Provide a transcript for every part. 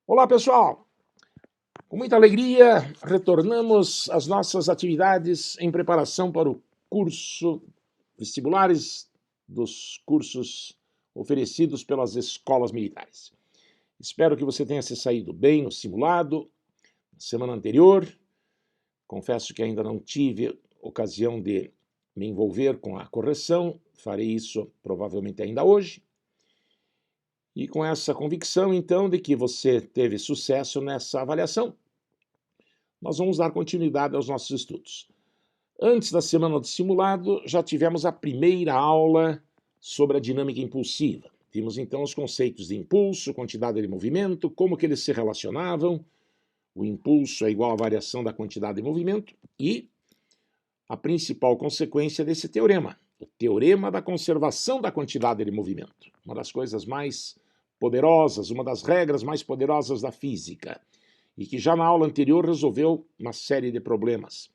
Olá, pessoal! Com muita alegria, retornamos às nossas atividades em preparação para o curso vestibulares dos cursos oferecidos pelas escolas militares. Espero que você tenha se saído bem no simulado na semana anterior. Confesso que ainda não tive ocasião de me envolver com a correção, farei isso provavelmente ainda hoje. E com essa convicção, então, de que você teve sucesso nessa avaliação, nós vamos dar continuidade aos nossos estudos. Antes da semana do simulado, já tivemos a primeira aula sobre a dinâmica impulsiva. Vimos então os conceitos de impulso, quantidade de movimento, como que eles se relacionavam. O impulso é igual à variação da quantidade de movimento e a principal consequência desse teorema, o teorema da conservação da quantidade de movimento. Uma das coisas mais poderosas, uma das regras mais poderosas da física, e que já na aula anterior resolveu uma série de problemas.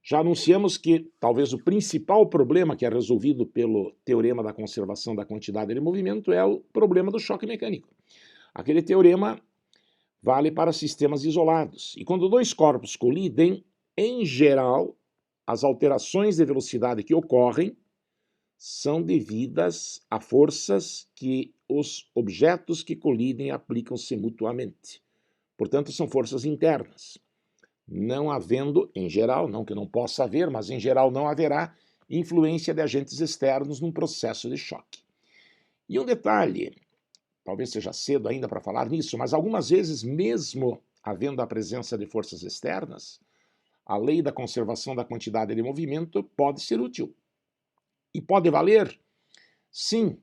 Já anunciamos que talvez o principal problema que é resolvido pelo teorema da conservação da quantidade de movimento é o problema do choque mecânico. Aquele teorema vale para sistemas isolados. E quando dois corpos colidem, em geral, as alterações de velocidade que ocorrem são devidas a forças que os objetos que colidem aplicam-se mutuamente. Portanto, são forças internas. Não havendo, em geral, não que não possa haver, mas em geral não haverá influência de agentes externos num processo de choque. E um detalhe, talvez seja cedo ainda para falar nisso, mas algumas vezes, mesmo havendo a presença de forças externas, a lei da conservação da quantidade de movimento pode ser útil. E pode valer? Sim,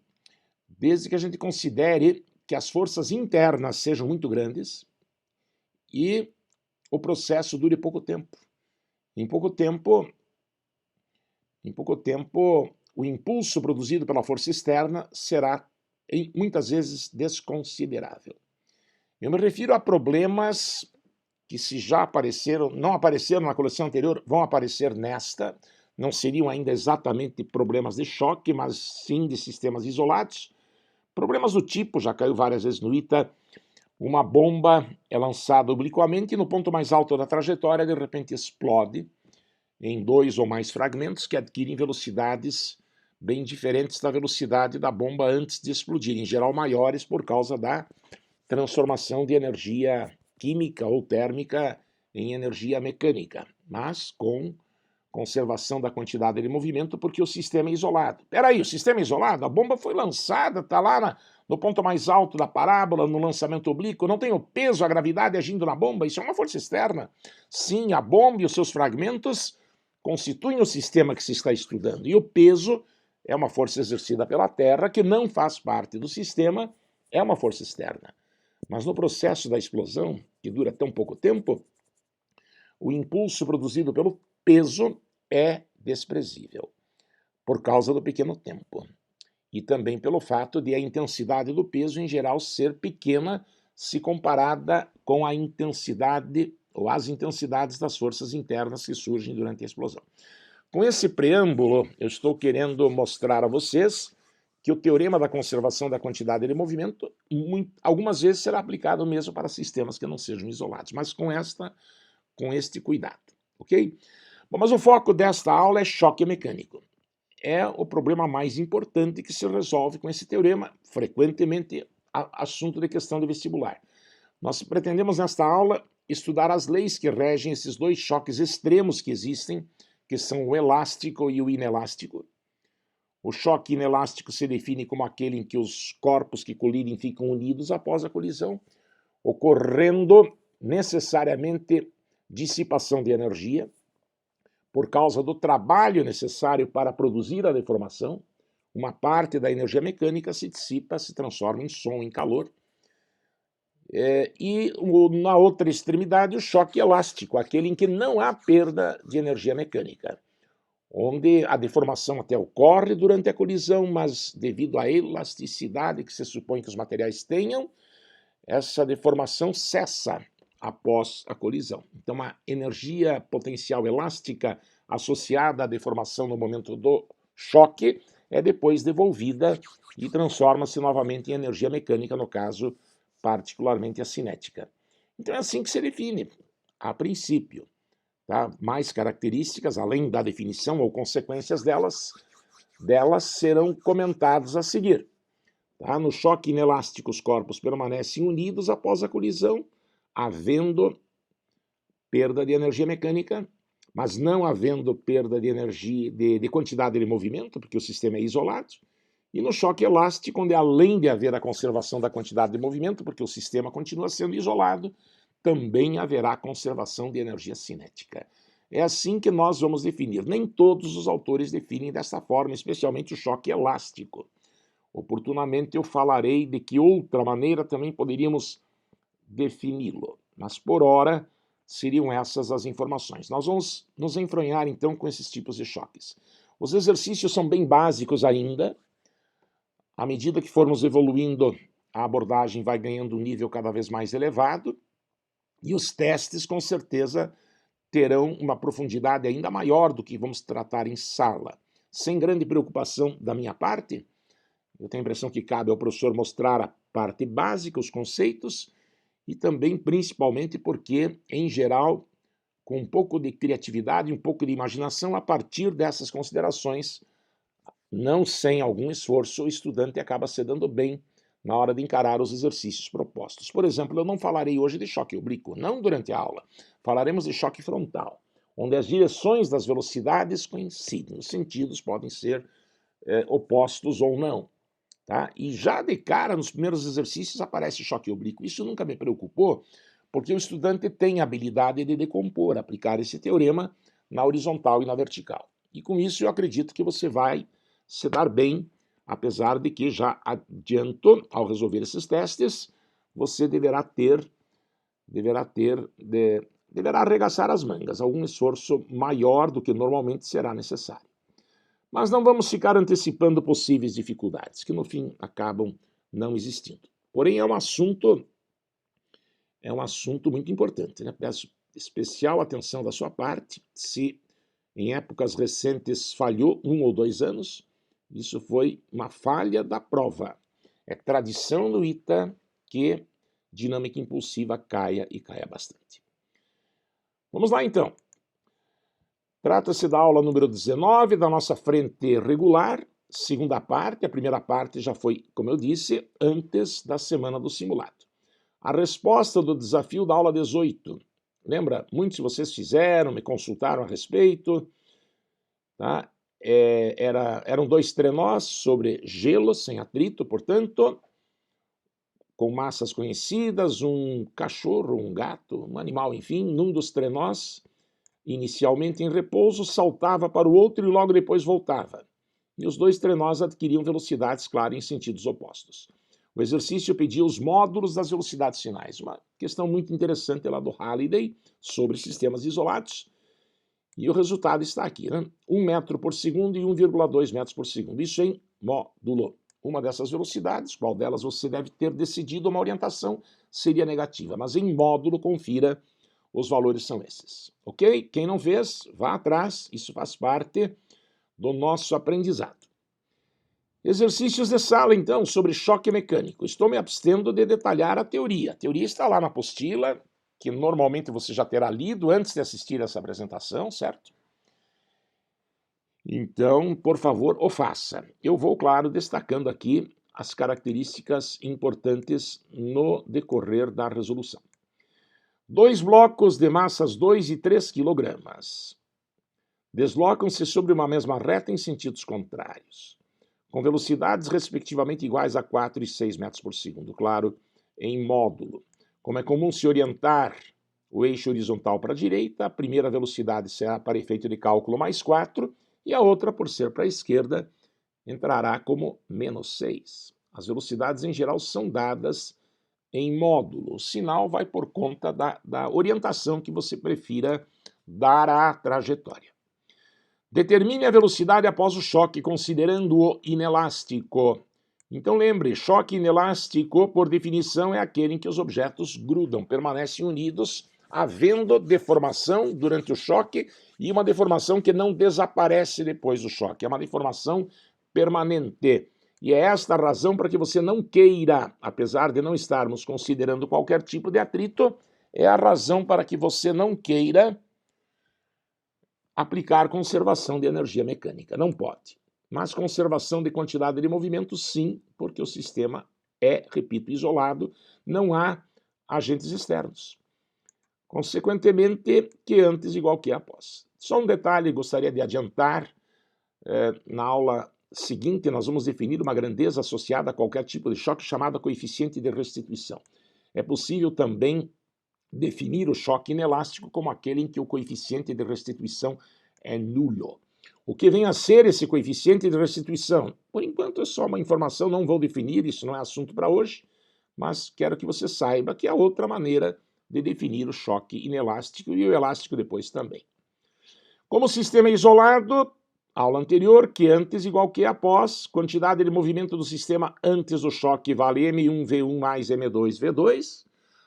desde que a gente considere que as forças internas sejam muito grandes e o processo dure pouco tempo. Em pouco tempo, o impulso produzido pela força externa será, muitas vezes, desconsiderável. Eu me refiro a problemas que, se já apareceram, não apareceram na coleção anterior, vão aparecer nesta. Não seriam ainda exatamente problemas de choque, mas sim de sistemas isolados. Problemas do tipo, já caiu várias vezes no ITA, uma bomba é lançada obliquamente e no ponto mais alto da trajetória, de repente, explode em dois ou mais fragmentos que adquirem velocidades bem diferentes da velocidade da bomba antes de explodir, em geral maiores por causa da transformação de energia química ou térmica em energia mecânica, mas com conservação da quantidade de movimento porque o sistema é isolado. Peraí, o sistema é isolado? A bomba foi lançada, está lá no ponto mais alto da parábola, no lançamento oblíquo, não tem o peso, a gravidade agindo na bomba, isso é uma força externa. Sim, a bomba e os seus fragmentos constituem o sistema que se está estudando, e o peso é uma força exercida pela Terra que não faz parte do sistema, é uma força externa. Mas no processo da explosão, que dura tão pouco tempo, o impulso produzido pelo peso é desprezível, por causa do pequeno tempo. E também pelo fato de a intensidade do peso, em geral, ser pequena se comparada com a intensidade ou as intensidades das forças internas que surgem durante a explosão. Com esse preâmbulo, eu estou querendo mostrar a vocês que o teorema da conservação da quantidade de movimento algumas vezes será aplicado mesmo para sistemas que não sejam isolados, mas com este cuidado, ok? Bom, mas o foco desta aula é choque mecânico. É o problema mais importante que se resolve com esse teorema, frequentemente assunto de questão de vestibular. Nós pretendemos nesta aula estudar as leis que regem esses dois choques extremos que existem, que são o elástico e o inelástico. O choque inelástico se define como aquele em que os corpos que colidem ficam unidos após a colisão, ocorrendo necessariamente dissipação de energia, por causa do trabalho necessário para produzir a deformação. Uma parte da energia mecânica se dissipa, se transforma em som, em calor. Na outra extremidade, o choque elástico, aquele em que não há perda de energia mecânica, onde a deformação até ocorre durante a colisão, mas devido à elasticidade que se supõe que os materiais tenham, essa deformação cessa após a colisão. Então, a energia potencial elástica associada à deformação no momento do choque é depois devolvida e transforma-se novamente em energia mecânica, no caso, particularmente a cinética. Então é assim que se define, a princípio. Tá? Mais características, além da definição ou consequências delas serão comentadas a seguir. Tá? No choque inelástico, os corpos permanecem unidos após a colisão, havendo perda de energia mecânica, mas não havendo perda de energia, de quantidade de movimento, porque o sistema é isolado. E no choque elástico, onde além de haver a conservação da quantidade de movimento, porque o sistema continua sendo isolado, também haverá conservação de energia cinética. É assim que nós vamos definir. Nem todos os autores definem dessa forma, especialmente o choque elástico. Oportunamente eu falarei de que outra maneira também poderíamos defini-lo, mas por hora seriam essas as informações. Nós vamos nos enfronhar então com esses tipos de choques. Os exercícios são bem básicos ainda. À medida que formos evoluindo, a abordagem vai ganhando um nível cada vez mais elevado e os testes, com certeza, terão uma profundidade ainda maior do que vamos tratar em sala. Sem grande preocupação da minha parte, eu tenho a impressão que cabe ao professor mostrar a parte básica, os conceitos, e também, principalmente, porque, em geral, com um pouco de criatividade, um pouco de imaginação, a partir dessas considerações, não sem algum esforço, o estudante acaba se dando bem na hora de encarar os exercícios propostos. Por exemplo, eu não falarei hoje de choque oblíquo, não durante a aula. Falaremos de choque frontal, onde as direções das velocidades coincidem, os sentidos podem ser opostos ou não. Tá? E já de cara, nos primeiros exercícios, aparece choque oblíquo. Isso nunca me preocupou, porque o estudante tem a habilidade de decompor, aplicar esse teorema na horizontal e na vertical. E com isso eu acredito que você vai se dar bem, apesar de que já adianto, ao resolver esses testes, você deverá arregaçar as mangas, algum esforço maior do que normalmente será necessário. Mas não vamos ficar antecipando possíveis dificuldades, que no fim acabam não existindo. Porém, é um assunto muito importante, né? Peço especial atenção da sua parte. Se em épocas recentes falhou 1 ou 2 anos, isso foi uma falha da prova. É tradição no ITA que dinâmica impulsiva caia e caia bastante. Vamos lá, então. Trata-se da aula número 19 da nossa frente regular, segunda parte. A primeira parte já foi, como eu disse, antes da semana do simulado. A resposta do desafio da aula 18. Lembra? Muitos de vocês fizeram, me consultaram a respeito. Tá? Eram 2 trenós sobre gelo, sem atrito, portanto, com massas conhecidas, um cachorro, um gato, um animal, enfim, num dos trenós, inicialmente em repouso, saltava para o outro e logo depois voltava. E os 2 trenós adquiriam velocidades, claro, em sentidos opostos. O exercício pedia os módulos das velocidades finais, uma questão muito interessante lá do Halliday sobre sistemas isolados. E o resultado está aqui, né? 1 metro por segundo e 1,2 metros por segundo. Isso em módulo. Uma dessas velocidades, qual delas você deve ter decidido, uma orientação seria negativa. Mas em módulo, confira, os valores são esses. Ok? Quem não fez, vá atrás, isso faz parte do nosso aprendizado. Exercícios de sala, então, sobre choque mecânico. Estou me abstendo de detalhar a teoria. A teoria está lá na apostila, que normalmente você já terá lido antes de assistir essa apresentação, certo? Então, por favor, o faça. Eu vou, claro, destacando aqui as características importantes no decorrer da resolução. 2 blocos de massas 2 e 3 kg deslocam-se sobre uma mesma reta em sentidos contrários, com velocidades respectivamente iguais a 4 e 6 metros por segundo, claro, em módulo. Como é comum se orientar o eixo horizontal para a direita, a primeira velocidade será para efeito de cálculo mais 4, e a outra, por ser para a esquerda, entrará como menos 6. As velocidades, em geral, são dadas em módulo. O sinal vai por conta da orientação que você prefira dar à trajetória. Determine a velocidade após o choque, considerando-o inelástico. Então lembre, choque inelástico, por definição, é aquele em que os objetos grudam, permanecem unidos, havendo deformação durante o choque e uma deformação que não desaparece depois do choque. É uma deformação permanente. E é esta a razão para que você não queira, apesar de não estarmos considerando qualquer tipo de atrito, é a razão para que você não queira aplicar conservação de energia mecânica. Não pode. Mas conservação de quantidade de movimento, sim, porque o sistema é, repito, isolado, não há agentes externos. Consequentemente, que antes igual que após. Só um detalhe gostaria de adiantar. Na aula seguinte, nós vamos definir uma grandeza associada a qualquer tipo de choque chamada coeficiente de restituição. É possível também definir o choque inelástico como aquele em que o coeficiente de restituição é nulo. O que vem a ser esse coeficiente de restituição? Por enquanto é só uma informação, não vou definir, isso não é assunto para hoje, mas quero que você saiba que há outra maneira de definir o choque inelástico e o elástico depois também. Como o sistema é isolado, aula anterior, que antes igual que após, quantidade de movimento do sistema antes do choque vale M1V1 mais M2V2.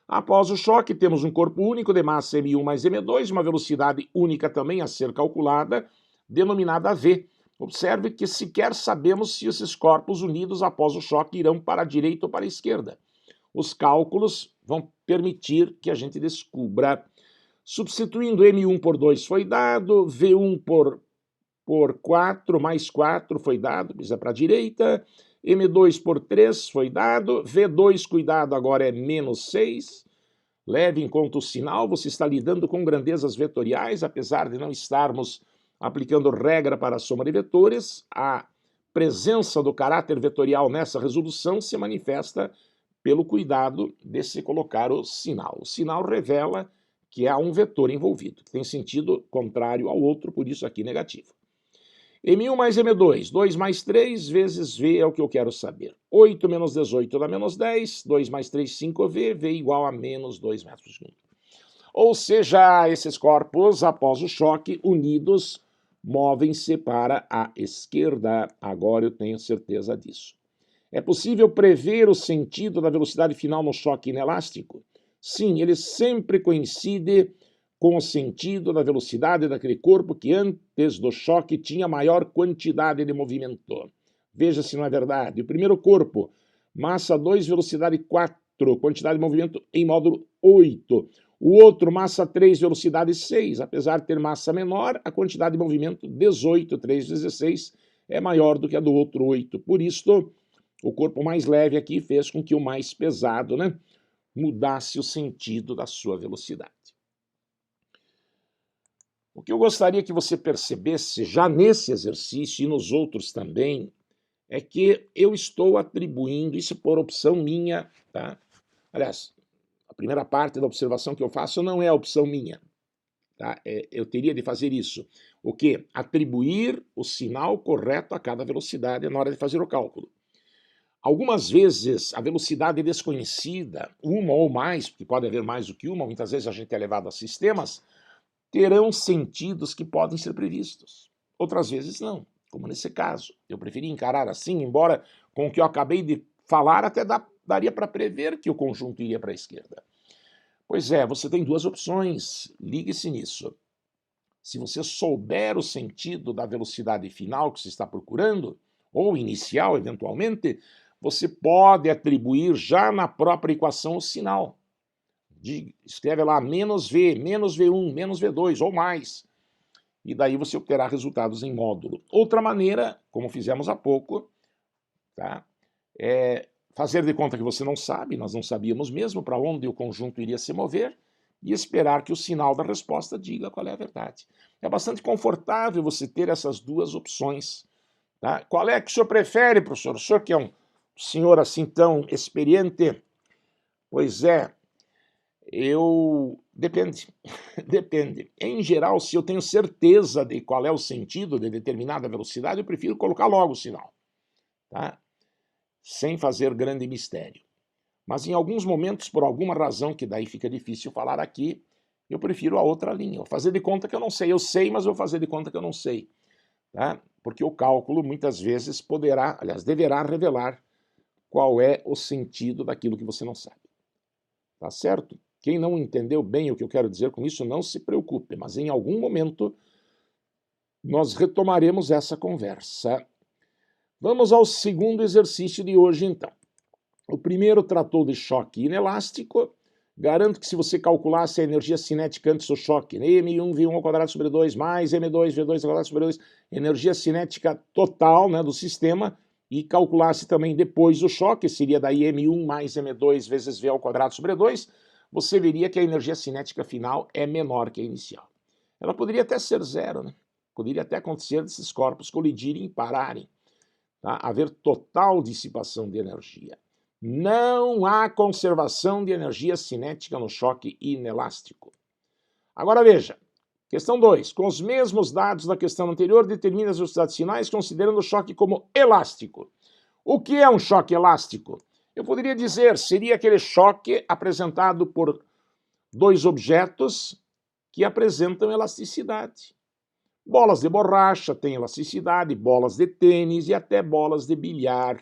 Após o choque, temos um corpo único de massa M1 mais M2, uma velocidade única também a ser calculada, denominada V. Observe que sequer sabemos se esses corpos unidos após o choque irão para a direita ou para a esquerda. Os cálculos vão permitir que a gente descubra. Substituindo M1 por 2 foi dado, V1 por 4 mais 4 foi dado, pisa para a direita, M2 por 3 foi dado, V2, cuidado, agora é menos 6. Leve em conta o sinal, você está lidando com grandezas vetoriais, apesar de não estarmos aplicando regra para a soma de vetores, a presença do caráter vetorial nessa resolução se manifesta pelo cuidado de se colocar o sinal. O sinal revela que há um vetor envolvido, que tem sentido contrário ao outro, por isso aqui negativo. M1 mais M2, 2 mais 3 vezes V é o que eu quero saber. 8 menos 18 dá menos 10, 2 mais 3, 5V, V igual a menos 2 metros por segundo. Ou seja, esses corpos, após o choque, unidos, movem-se para a esquerda. Agora eu tenho certeza disso. É possível prever o sentido da velocidade final no choque inelástico? Sim, ele sempre coincide com o sentido da velocidade daquele corpo que antes do choque tinha maior quantidade de movimento. Veja se não é verdade. O primeiro corpo, massa 2, velocidade 4, quantidade de movimento em módulo 8. O outro, massa 3, velocidade 6. Apesar de ter massa menor, a quantidade de movimento 18, 3 vezes 6, é maior do que a do outro 8. Por isso, o corpo mais leve aqui fez com que o mais pesado, mudasse o sentido da sua velocidade. O que eu gostaria que você percebesse já nesse exercício e nos outros também é que eu estou atribuindo isso por opção minha, tá? Aliás, a primeira parte da observação que eu faço não é a opção minha, tá? Eu teria de fazer isso. O quê? Atribuir o sinal correto a cada velocidade na hora de fazer o cálculo. Algumas vezes a velocidade desconhecida, uma ou mais, porque pode haver mais do que uma, muitas vezes a gente é levado a sistemas, terão sentidos que podem ser previstos. Outras vezes não, como nesse caso. Eu preferi encarar assim, embora com o que eu acabei de falar até daria para prever que o conjunto iria para a esquerda. Pois é, você tem duas opções, ligue-se nisso. Se você souber o sentido da velocidade final que você está procurando, ou inicial eventualmente, você pode atribuir já na própria equação o sinal. Escreve lá menos V, menos V1, menos V2 ou mais. E daí você obterá resultados em módulo. Outra maneira, como fizemos há pouco, tá? É fazer de conta que você não sabe, nós não sabíamos mesmo para onde o conjunto iria se mover, e esperar que o sinal da resposta diga qual é a verdade. É bastante confortável você ter essas duas opções. Tá? Qual é que o senhor prefere, professor? O senhor que é um senhor assim tão experiente? Pois é, depende, depende. Em geral, se eu tenho certeza de qual é o sentido de determinada velocidade, eu prefiro colocar logo o sinal, tá? Sem fazer grande mistério. Mas em alguns momentos, por alguma razão que daí fica difícil falar aqui, eu prefiro a outra linha. Vou fazer de conta que eu não sei. Eu sei, mas vou fazer de conta que eu não sei, tá? Porque o cálculo muitas vezes poderá, aliás, deverá revelar qual é o sentido daquilo que você não sabe. Tá certo? Quem não entendeu bem o que eu quero dizer com isso, não se preocupe, mas em algum momento nós retomaremos essa conversa. Vamos ao segundo exercício de hoje, então. O primeiro tratou de choque inelástico. Garanto que se você calculasse a energia cinética antes do choque, M1 V1 ao quadrado sobre 2 mais M2 V2 ao quadrado sobre 2, energia cinética total, né, do sistema, e calculasse também depois do choque, seria daí M1 mais M2 vezes V ao quadrado sobre 2, você veria que a energia cinética final é menor que a inicial. Ela poderia até ser zero, né? Poderia até acontecer desses corpos colidirem e pararem, tá? Haver total dissipação de energia. Não há conservação de energia cinética no choque inelástico. Agora veja, questão 2. Com os mesmos dados da questão anterior, determine as velocidades finais considerando o choque como elástico. O que é um choque elástico? Eu poderia dizer, seria aquele choque apresentado por dois objetos que apresentam elasticidade. Bolas de borracha têm elasticidade, bolas de tênis e até bolas de bilhar.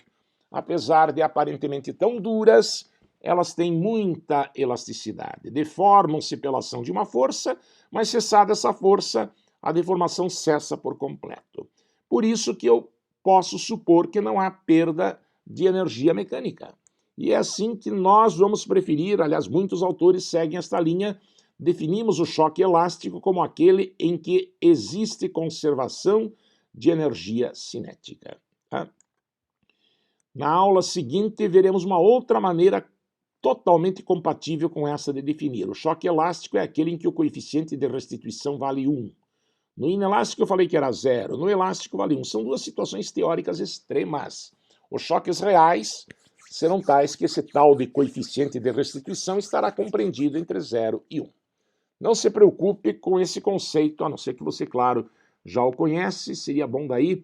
Apesar de aparentemente tão duras, elas têm muita elasticidade. Deformam-se pela ação de uma força, mas cessada essa força, a deformação cessa por completo. Por isso que eu posso supor que não há perda de energia mecânica. E é assim que nós vamos preferir, aliás, muitos autores seguem esta linha. Definimos o choque elástico como aquele em que existe conservação de energia cinética. Tá? Na aula seguinte, veremos uma outra maneira totalmente compatível com essa de definir. O choque elástico é aquele em que o coeficiente de restituição vale 1. No inelástico eu falei que era 0, no elástico vale 1. São duas situações teóricas extremas. Os choques reais serão tais que esse tal de coeficiente de restituição estará compreendido entre 0 e 1. Não se preocupe com esse conceito, a não ser que você, claro, já o conhece, seria bom daí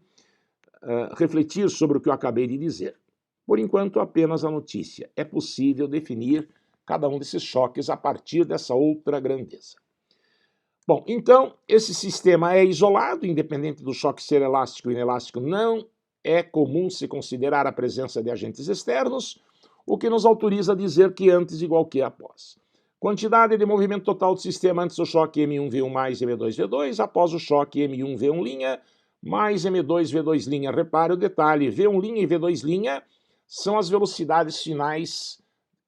refletir sobre o que eu acabei de dizer. Por enquanto, apenas a notícia. É possível definir cada um desses choques a partir dessa outra grandeza. Bom, então, esse sistema é isolado, independente do choque ser elástico ou inelástico, não é comum se considerar a presença de agentes externos, o que nos autoriza a dizer que antes igual que após. Quantidade de movimento total do sistema antes do choque M1V1 mais M2V2, após o choque M1V1' mais M2V2'. Repare o detalhe, V1' e V2' são as velocidades finais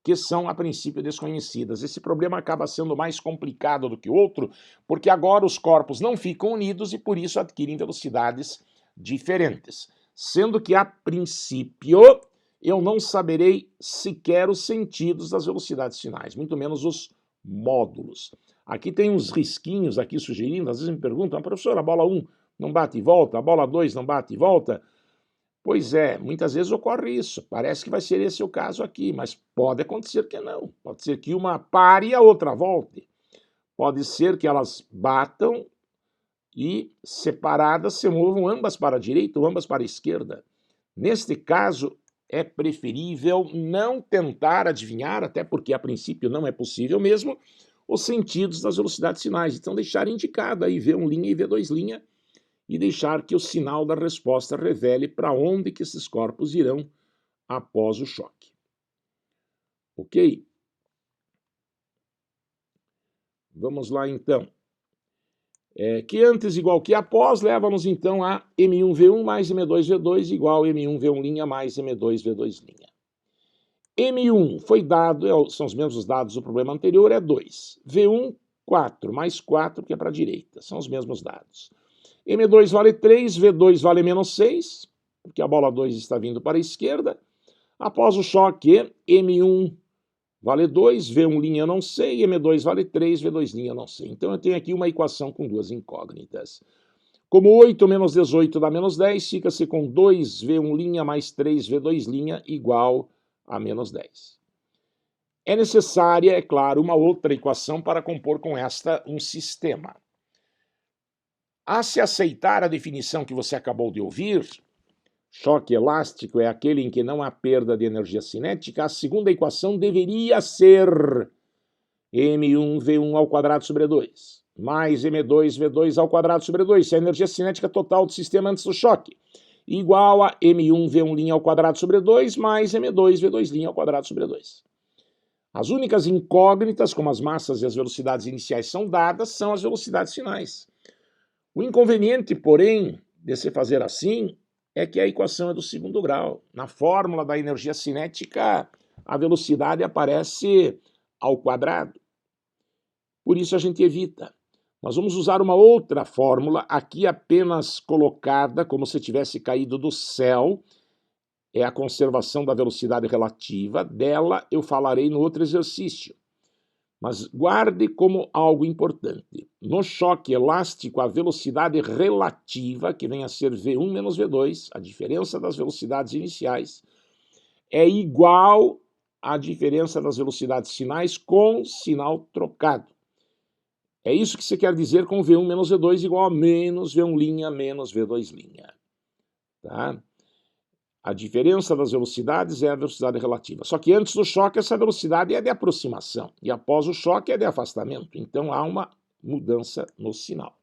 que são, a princípio, desconhecidas. Esse problema acaba sendo mais complicado do que o outro, porque agora os corpos não ficam unidos e, por isso, adquirem velocidades diferentes. Sendo que, a princípio, eu não saberei sequer os sentidos das velocidades finais, muito menos os módulos. Aqui tem uns risquinhos aqui sugerindo, às vezes me perguntam, professor, a bola 1 não bate e volta, a bola 2 não bate e volta. Pois é, muitas vezes ocorre isso. Parece que vai ser esse o caso aqui, mas pode acontecer que não. Pode ser que uma pare e a outra volte. Pode ser que elas batam e, separadas, se movam ambas para a direita ou ambas para a esquerda. Neste caso, é preferível não tentar adivinhar, até porque a princípio não é possível mesmo, os sentidos das velocidades finais. Então, deixar indicado aí V1' e V2', e deixar que o sinal da resposta revele para onde que esses corpos irão após o choque. Ok? Vamos lá, então. Que antes igual que após leva-nos, então, a M1V1 mais M2V2 igual M1V1' mais M2V2'. M1 foi dado, são os mesmos dados do problema anterior, é 2. V1, 4, mais 4, que é para a direita. São os mesmos dados. M2 vale 3, V2 vale menos 6, porque a bola 2 está vindo para a esquerda. Após o choque, M1 vale 2, V1' eu não sei, M2 vale 3, V2' eu não sei. Então eu tenho aqui uma equação com duas incógnitas. Como 8 menos 18 dá menos 10, fica-se com 2V1' mais 3V2' igual a menos 10. É necessária, é claro, uma outra equação para compor com esta um sistema. A se aceitar a definição que você acabou de ouvir, choque elástico é aquele em que não há perda de energia cinética, a segunda equação deveria ser M1V1 ao quadrado sobre 2, mais M2V2 ao quadrado sobre 2, se a energia cinética total do sistema antes do choque, igual a M1V1' ao quadrado sobre 2, mais M2V2' ao quadrado sobre 2. As únicas incógnitas, como as massas e as velocidades iniciais são dadas, são as velocidades finais. O inconveniente, porém, de se fazer assim é que a equação é do segundo grau. Na fórmula da energia cinética, a velocidade aparece ao quadrado. Por isso a gente evita. Nós vamos usar uma outra fórmula, aqui apenas colocada como se tivesse caído do céu. É a conservação da velocidade relativa. Dela eu falarei no outro exercício. Mas guarde como algo importante. No choque elástico, a velocidade relativa, que vem a ser V1 menos V2, a diferença das velocidades iniciais, é igual à diferença das velocidades finais com sinal trocado. É isso que você quer dizer com V1 menos V2 igual a menos V1' menos V2'. Tá? A diferença das velocidades é a velocidade relativa. Só que antes do choque, essa velocidade é de aproximação. E após o choque é de afastamento. Então há uma mudança no sinal.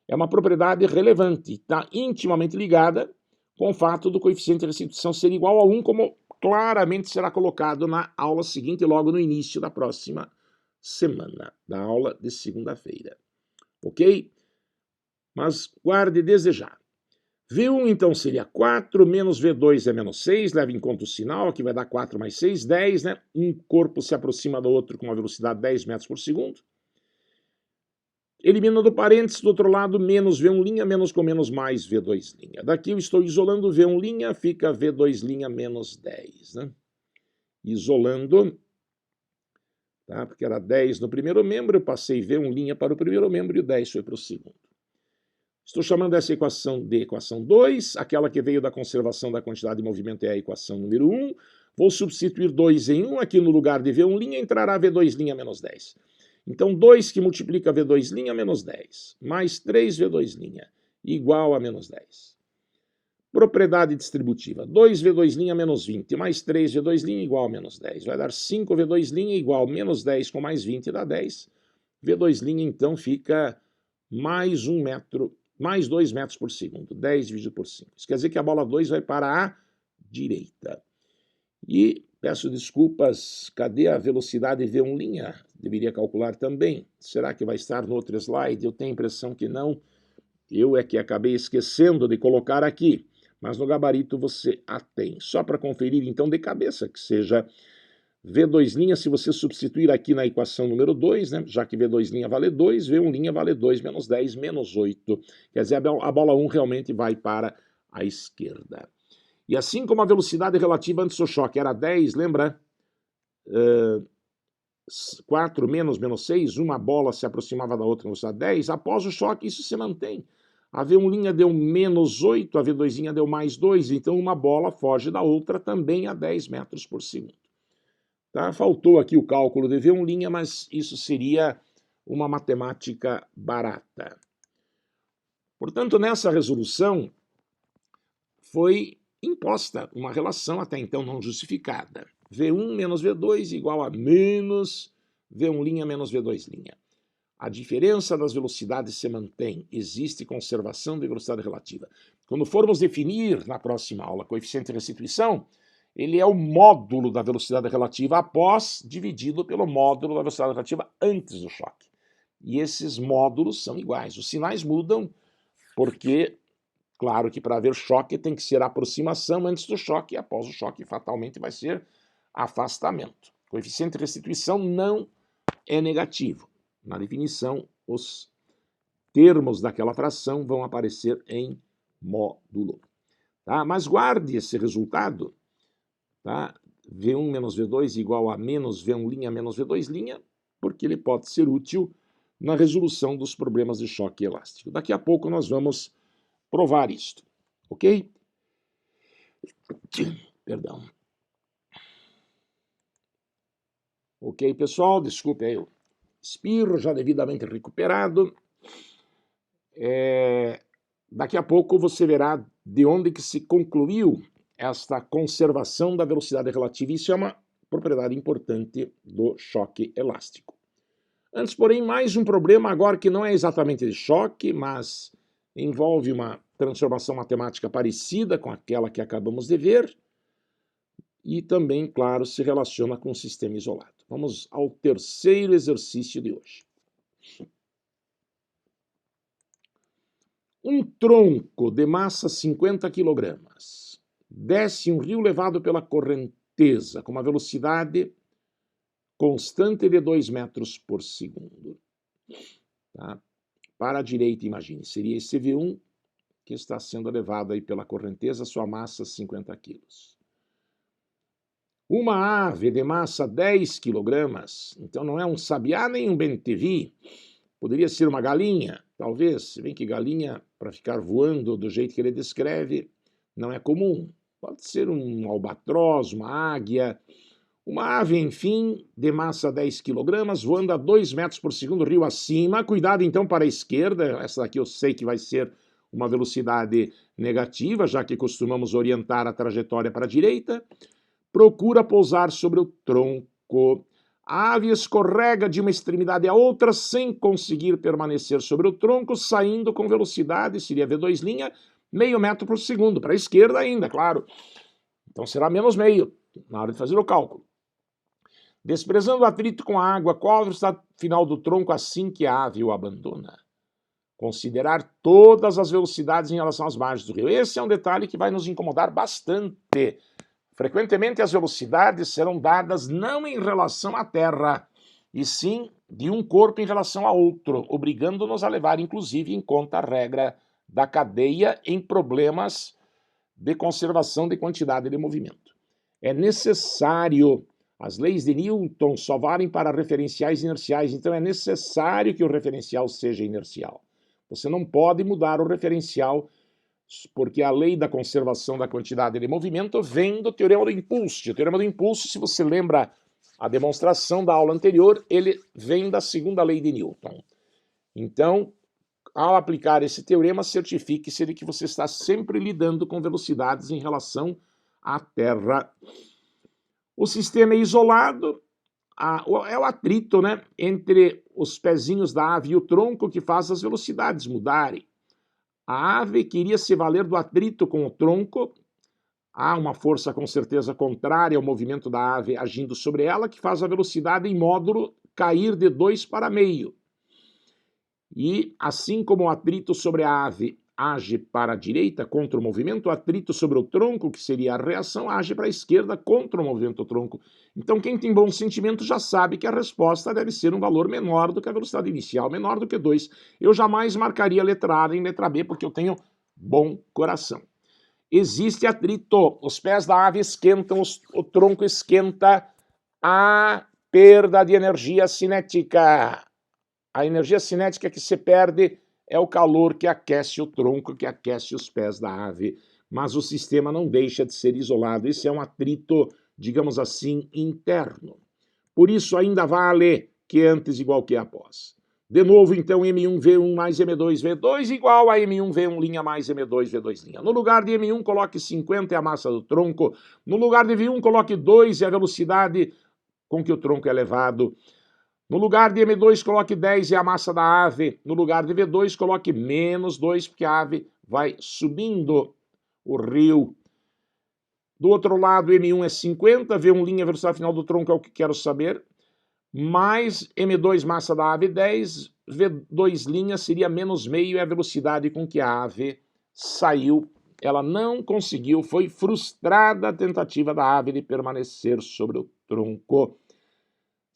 É uma propriedade relevante. Está intimamente ligada com o fato do coeficiente de restituição ser igual a 1, como claramente será colocado na aula seguinte, logo no início da próxima semana, da aula de segunda-feira. Ok? Mas guarde desde já. V1, então, seria 4, menos V2 é menos 6, leva em conta o sinal, que vai dar 4 mais 6, 10, né? Um corpo se aproxima do outro com uma velocidade de 10 metros por segundo. Eliminando o parênteses, do outro lado, menos V1', menos com menos mais V2'. Daqui eu estou isolando V1', fica V2' menos 10, né? Isolando, tá? Porque era 10 no primeiro membro, eu passei V1' para o primeiro membro e o 10 foi para o segundo. Estou chamando essa equação de equação 2, aquela que veio da conservação da quantidade de movimento é a equação número 1. Vou substituir 2 em 1, aqui no lugar de V1', entrará V2' menos 10. Então, 2 que multiplica V2' menos 10, mais 3 V2' igual a menos 10. Propriedade distributiva, 2 V2' menos 20, mais 3 V2' igual a menos 10. Vai dar 5 V2' igual a menos 10 com mais 20 dá 10. V2', então, fica mais 1 metro, mais 2 metros por segundo, 10 dividido por 5. Isso quer dizer que a bola 2 vai para a direita. E peço desculpas, cadê a velocidade V1'? Deveria calcular também. Será que vai estar no outro slide? Eu tenho a impressão que não. Eu é que acabei esquecendo de colocar aqui. Mas no gabarito você a tem. Só para conferir, então, de cabeça, que seja V2', se você substituir aqui na equação número 2, né, já que V2' vale 2, V1' vale 2 menos 10 menos 8. Quer dizer, a bola 1 realmente vai para a esquerda. E assim como a velocidade relativa antes do choque era 10, lembra? 4 menos 6, uma bola se aproximava da outra com velocidade 10, após o choque isso se mantém. A V1' deu menos 8, a V2' deu mais 2, então uma bola foge da outra também a 10 metros por segundo. Tá? Faltou aqui o cálculo de V1', mas isso seria uma matemática barata. Portanto, nessa resolução foi imposta uma relação até então não justificada. V1 menos V2 igual a menos V1' menos V2'. A diferença das velocidades se mantém, existe conservação de velocidade relativa. Quando formos definir na próxima aula coeficiente de restituição, ele é o módulo da velocidade relativa após dividido pelo módulo da velocidade relativa antes do choque. E esses módulos são iguais. Os sinais mudam porque, claro que para haver choque tem que ser aproximação antes do choque e após o choque fatalmente vai ser afastamento. Coeficiente de restituição não é negativo. Na definição, os termos daquela fração vão aparecer em módulo. Tá? Mas guarde esse resultado, tá? V1 menos V2 igual a menos V1' menos V2', porque ele pode ser útil na resolução dos problemas de choque elástico. Daqui a pouco nós vamos provar isto, ok? Perdão. Ok, pessoal, desculpe aí o espirro já devidamente recuperado. Daqui a pouco você verá de onde que se concluiu esta conservação da velocidade relativa. Isso é uma propriedade importante do choque elástico. Antes, porém, mais um problema agora que não é exatamente de choque, mas envolve uma transformação matemática parecida com aquela que acabamos de ver e também, claro, se relaciona com o sistema isolado. Vamos ao terceiro exercício de hoje. um tronco de massa 50 kg desce um rio levado pela correnteza com uma velocidade constante de 2 metros por segundo. Tá? Para a direita, imagine, seria esse V1 que está sendo levado aí pela correnteza, sua massa 50 kg. Uma ave de massa 10 kg, então não é um sabiá nem um bentivi, poderia ser uma galinha, talvez, se bem que galinha, para ficar voando do jeito que ele descreve, não é comum. Pode ser um albatroz, uma águia, uma ave, enfim, de massa 10 kg, voando a 2 metros por segundo, rio acima. Cuidado então para a esquerda, essa daqui eu sei que vai ser uma velocidade negativa, já que costumamos orientar a trajetória para a direita. Procura pousar sobre o tronco. A ave escorrega de uma extremidade à outra sem conseguir permanecer sobre o tronco, saindo com velocidade, seria V2', meio metro por segundo, para a esquerda ainda, claro. Então será menos meio, na hora de fazer o cálculo. Desprezando o atrito com a água, qual a velocidade final do tronco assim que a ave o abandona? Considerar todas as velocidades em relação às margens do rio. Esse é um detalhe que vai nos incomodar bastante. Frequentemente as velocidades serão dadas não em relação à Terra, e sim de um corpo em relação a outro, obrigando-nos a levar, inclusive, em conta a regra da cadeia em problemas de conservação de quantidade de movimento. É necessário, as leis de Newton só valem para referenciais inerciais, então é necessário que o referencial seja inercial. Você não pode mudar o referencial, porque a lei da conservação da quantidade de movimento vem do teorema do impulso. O teorema do impulso, se você lembra a demonstração da aula anterior, ele vem da segunda lei de Newton. Então, ao aplicar esse teorema, certifique-se de que você está sempre lidando com velocidades em relação à Terra. O sistema é isolado, é o atrito, né, entre os pezinhos da ave e o tronco que faz as velocidades mudarem. A ave queria se valer do atrito com o tronco. Há uma força com certeza contrária ao movimento da ave agindo sobre ela, que faz a velocidade em módulo cair de 2 para meio. E assim como o atrito sobre a ave age para a direita contra o movimento, o atrito sobre o tronco, que seria a reação, age para a esquerda contra o movimento do tronco. Então quem tem bom sentimento já sabe que a resposta deve ser um valor menor do que a velocidade inicial, menor do que 2. Eu jamais marcaria a letra A em letra B, porque eu tenho bom coração. Existe atrito, os pés da ave esquentam, o tronco esquenta, a perda de energia cinética. A energia cinética que se perde é o calor que aquece o tronco, que aquece os pés da ave, mas o sistema não deixa de ser isolado. Esse é um atrito, digamos assim, interno. Por isso ainda vale que antes igual que após. De novo, então, M1V1 mais M2V2 igual a M1V1' mais M2V2'. No lugar de M1, coloque 50 é a massa do tronco. No lugar de V1, coloque 2 é a velocidade com que o tronco é levado. No lugar de M2, coloque 10 é a massa da ave. No lugar de V2, coloque menos 2, porque a ave vai subindo o rio. Do outro lado, M1 é 50, V1' a velocidade final do tronco é o que quero saber. Mais M2 massa da ave 10, V2' seria menos meio, é a velocidade com que a ave saiu. Ela não conseguiu, foi frustrada a tentativa da ave de permanecer sobre o tronco.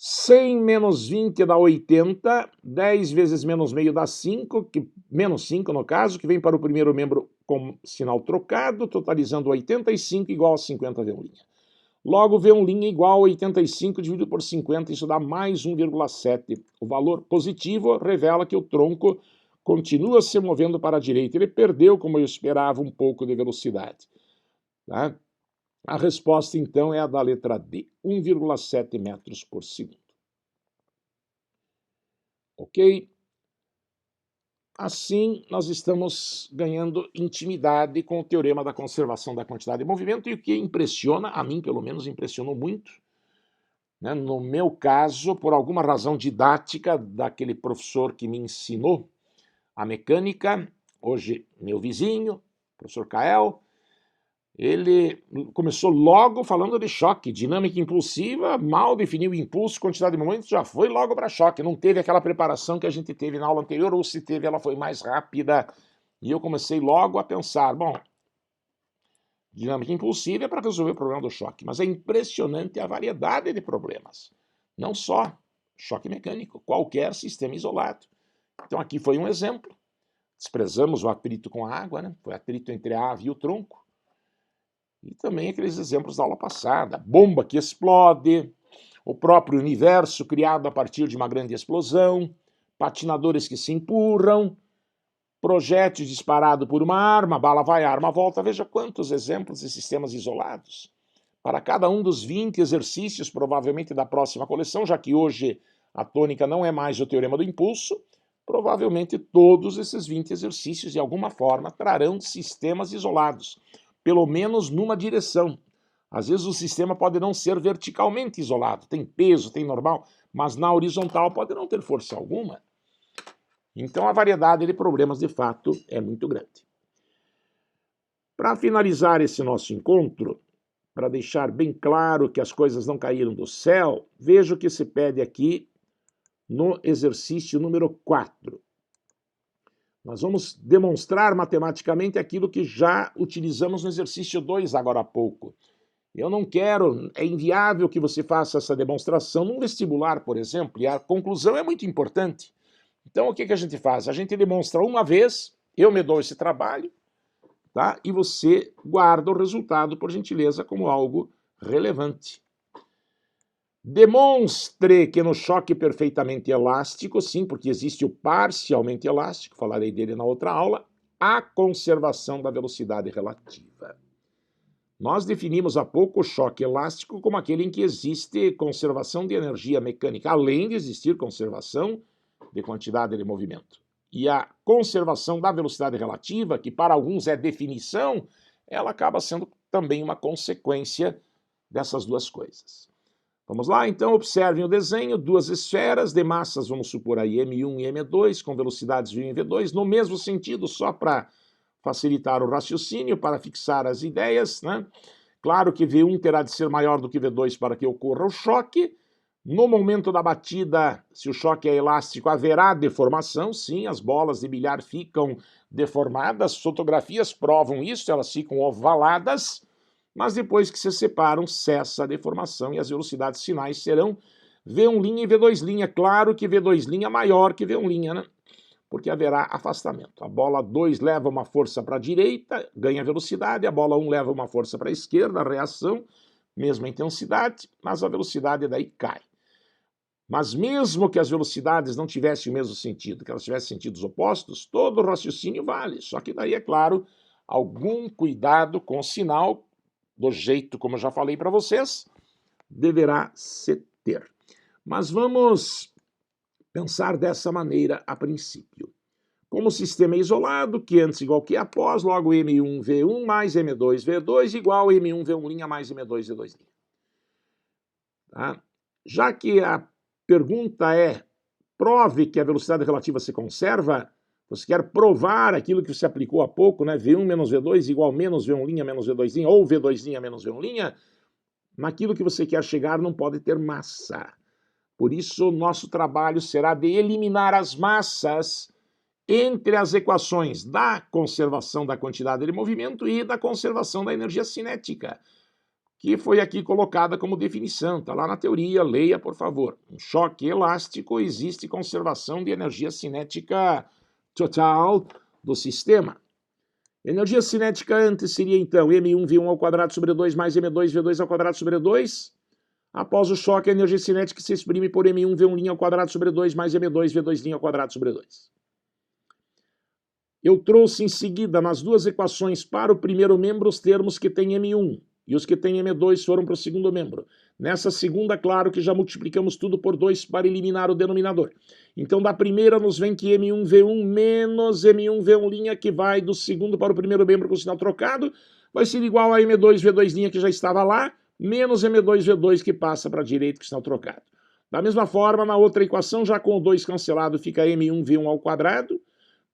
100 menos 20 dá 80, 10 vezes menos meio dá 5, menos 5 no caso, que vem para o primeiro membro com sinal trocado, totalizando 85 igual a 50 V1'. Logo, V1' igual a 85 dividido por 50, isso dá mais 1,7. O valor positivo revela que o tronco continua se movendo para a direita. Ele perdeu, como eu esperava, um pouco de velocidade. Tá? A resposta, então, é a da letra D, 1,7 metros por segundo. Ok? Assim, nós estamos ganhando intimidade com o teorema da conservação da quantidade de movimento, e o que impressiona, a mim pelo menos impressionou muito, né? No meu caso, por alguma razão didática daquele professor que me ensinou a mecânica, hoje meu vizinho, professor Kael, ele começou logo falando de choque, dinâmica impulsiva, mal definiu o impulso, quantidade de momentos, já foi logo para choque, não teve aquela preparação que a gente teve na aula anterior, ou se teve, ela foi mais rápida E eu comecei logo a pensar, bom, dinâmica impulsiva é para resolver o problema do choque, mas é impressionante a variedade de problemas. Não só choque mecânico, qualquer sistema isolado. Então aqui foi um exemplo. Desprezamos o atrito com a água, né? Foi atrito entre a ave e o tronco. E também aqueles exemplos da aula passada, bomba que explode, o próprio universo criado a partir de uma grande explosão, patinadores que se empurram, projétil disparado por uma arma, bala vai, arma volta. Veja quantos exemplos de sistemas isolados. Para cada um dos 20 exercícios, provavelmente da próxima coleção, já que hoje a tônica não é mais o teorema do impulso, provavelmente todos esses 20 exercícios, de alguma forma, trarão sistemas isolados, pelo menos numa direção. Às vezes o sistema pode não ser verticalmente isolado, tem peso, tem normal, mas na horizontal pode não ter força alguma. Então a variedade de problemas, de fato, é muito grande. Para finalizar esse nosso encontro, para deixar bem claro que as coisas não caíram do céu, veja o que se pede aqui no exercício número 4. Nós vamos demonstrar matematicamente aquilo que já utilizamos no exercício 2 agora há pouco. Eu não quero, é inviável que você faça essa demonstração num vestibular, por exemplo, e a conclusão é muito importante. Então o que a gente faz? A gente demonstra uma vez, eu me dou esse trabalho, tá? E você guarda o resultado, por gentileza, como algo relevante. Demonstre que no choque perfeitamente elástico, sim, porque existe o parcialmente elástico, falarei dele na outra aula, a conservação da velocidade relativa. Nós definimos há pouco o choque elástico como aquele em que existe conservação de energia mecânica, além de existir conservação de quantidade de movimento. E a conservação da velocidade relativa, que para alguns é definição, ela acaba sendo também uma consequência dessas duas coisas. Vamos lá, então, observem o desenho, duas esferas de massas, vamos supor aí M1 e M2, com velocidades V1 e V2, no mesmo sentido, só para facilitar o raciocínio, para fixar as ideias, né? Claro que V1 terá de ser maior do que V2 para que ocorra o choque. No momento da batida, se o choque é elástico, haverá deformação, sim, as bolas de bilhar ficam deformadas, fotografias provam isso, elas ficam ovaladas, mas depois que se separam, cessa a deformação e as velocidades finais serão V1' e V2'. Claro que V2' maior que V1', né? Porque haverá afastamento. A bola 2 leva uma força para a direita, ganha velocidade, a bola 1 leva uma força para a esquerda, reação, mesma intensidade, mas a velocidade daí cai. Mas mesmo que as velocidades não tivessem o mesmo sentido, que elas tivessem sentidos opostos, todo o raciocínio vale. Só que daí, é claro, algum cuidado com o sinal, do jeito como eu já falei para vocês, deverá se ter. Mas vamos pensar dessa maneira a princípio. Como o sistema é isolado, que antes igual que após, logo M1 V1 mais M2 V2 igual M1 V1' mais M2 V2'. Tá? Já que a pergunta é, prove que a velocidade relativa se conserva, você quer provar aquilo que você aplicou há pouco, né? V1 menos V2 igual menos V1' menos V2', ou V2' menos V1', naquilo que você quer chegar não pode ter massa. Por isso, nosso trabalho será de eliminar as massas entre as equações da conservação da quantidade de movimento e da conservação da energia cinética, que foi aqui colocada como definição, está lá na teoria, leia, por favor. Um choque elástico, existe conservação de energia cinética total do sistema. Energia cinética antes seria, então, M1 V1 ao quadrado sobre 2 mais M2 V2 ao quadrado sobre 2. Após o choque, a energia cinética se exprime por M1 V1' ao quadrado sobre 2 mais M2 V2' ao quadrado sobre 2. Eu trouxe em seguida, nas duas equações, para o primeiro membro, os termos que tem M1 e os que tem M2 foram para o segundo membro. Nessa segunda, claro que já multiplicamos tudo por 2 para eliminar o denominador. Então, da primeira nos vem que M1 V1 menos M1 V1', que vai do segundo para o primeiro membro com o sinal trocado, vai ser igual a M2 V2' que já estava lá, menos M2 V2 que passa para a direita com o sinal trocado. Da mesma forma, na outra equação, já com o 2 cancelado, fica M1 V1 ao quadrado,